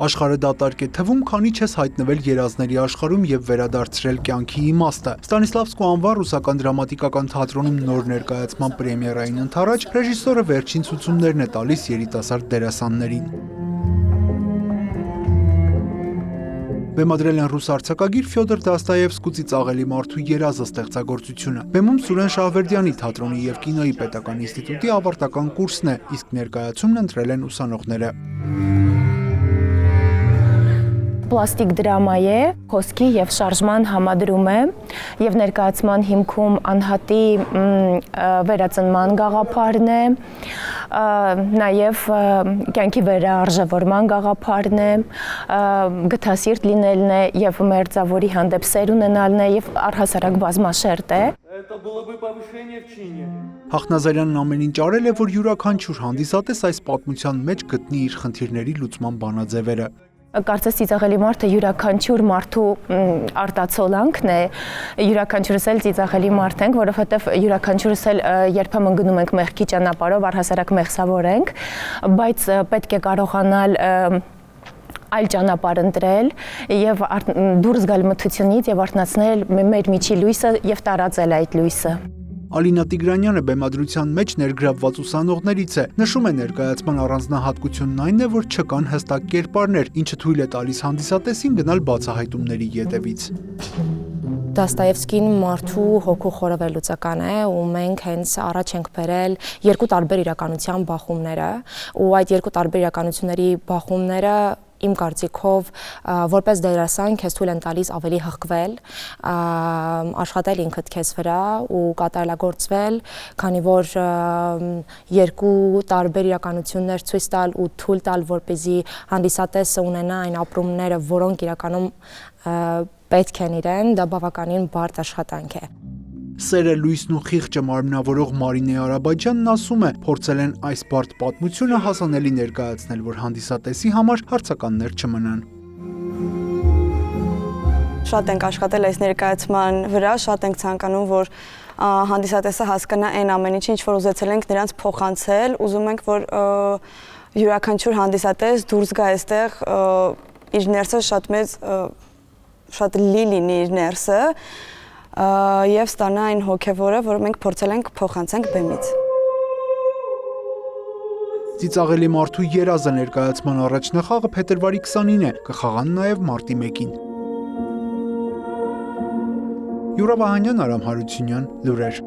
Աշխարհը դատարկ է թվում, քանի չես հայտնվել երազների աշխարհում եւ վերադարձրել կյանքի իմաստը։ Ստանիսլավսկու անվան ռուսական դրամատիկական թատրոնում նոր ներկայացման պրեմիերային ընթരാճ ռեժիսորը վերջին ցուցումներն է տալիս երիտասարդ դերասաններին։ Բեմադրել են ռուս արձակագիր Ֆյոդոր Դաստոևսկու Ծիծաղելի մարդու երազը ստեղծագործությունը։ Բեմում Սուրեն Շահվերդյանի թատրոնի եւ կինոյի պետական ինստիտուտի ավարտական կուրսն է, իսկ ներկայացումն ընտրել են ուսանողները։ Պլաստիկ դրամա է, խոսքի եւ շարժման համադրում է եւ ներկայացման հիմքում անհատի վերածնման գաղափարն է, նաեւ կյանքի վերարժևորման գաղափարն է, գթասիրտ լինելն է եւ մերձավորի հանդեպ սեր ունենալն է եւ առհասարակ բազմաշերտ է։ Հախնազարյանն ամեն ինչ արել է, որ յուրաքանչյուր հանդիսատես այս պատմության մեջ գտնի իր խնդիրների լուծման բանաձևերը։ Կարծես ծիծաղելի մարդը յուրաքանչյուր մարդու արտացոլանքն է, յուրաքանչյուրս էլ ծիծաղելի մարդ ենք, որովհետև յուրաքանչյուրս էլ երբեմն գնում ենք մեղքի ճանապարհով, առհասարակ մեղսավոր ենք, բայց պետք է կարողանալ այլ ճանապարհ ընտրել եւ դուրս գալ մթությունից եւ արթնացնել մեր միջի լույսը եւ տարածել այդ լույսը։ Ալինա Տիգրանյանը բեմադրության մեջ ներգրավված ուսանողներից է։ Նշում է ներկայացման առանձնահատկությունն այն է, որ չկան հստակ կերպարներ, ինչը թույլ է տալիս հանդիսատեսին գնալ բացահայտումների ետևից։ Դաստոևսկին մարդու հոգու խորովելուծական է ու մենք հենց առաջ ենք բերել երկու տարբեր իրականության բախումները ու այդ երկու տարբեր իրականությունների բախումները իմ կարծիքով որպես դերասան քեզ թույլ են տալիս ավելի հղկվել, աշխատել ինքդ քեզ վրա ու կատարելագործվել, քանի որ երկու տարբեր իրականություններ ցույց տալ ու թույլ տալ, որպեսզի հանդիսատեսը ունենա այն ապրումները, որոնք իրականում պետք են իրեն, դա բավականին բարդ աշխատանք է։ Սերը, լույսն ու խիղճը մարմնավորող Մարինե Արաբաջյանն ասում է, փորձել են այս բարդ պատմությունը հասանելի ներկայացնել, որ հանդիսատեսի համար հարցականներ չմնան։ Շատ ենք աշխատել այս ներկայացման վրա, շատ ենք ցանկանում, որ հանդիսատեսը հասկանա այն ամեն ինչը, ինչ որ ուզեցել ենք նրանց փոխանցել, ուզում ենք, որ յուրաքանչյուր հանդիսատես դուրս գա այստեղ իր ներսը շատ լի լինի իր ներսը եւ ստանա այն հոգեվորը, որը մենք փորձել ենք փոխանցենք բեմից։ Ծիծաղելի մարդու երազը ներկայացման առաջնախաղը փետրվարի 29-ին է, կխաղան նաեւ մարտի 1-ին։ Յուրա Վահանյան, Արամ Հարությունյան, լուրեր։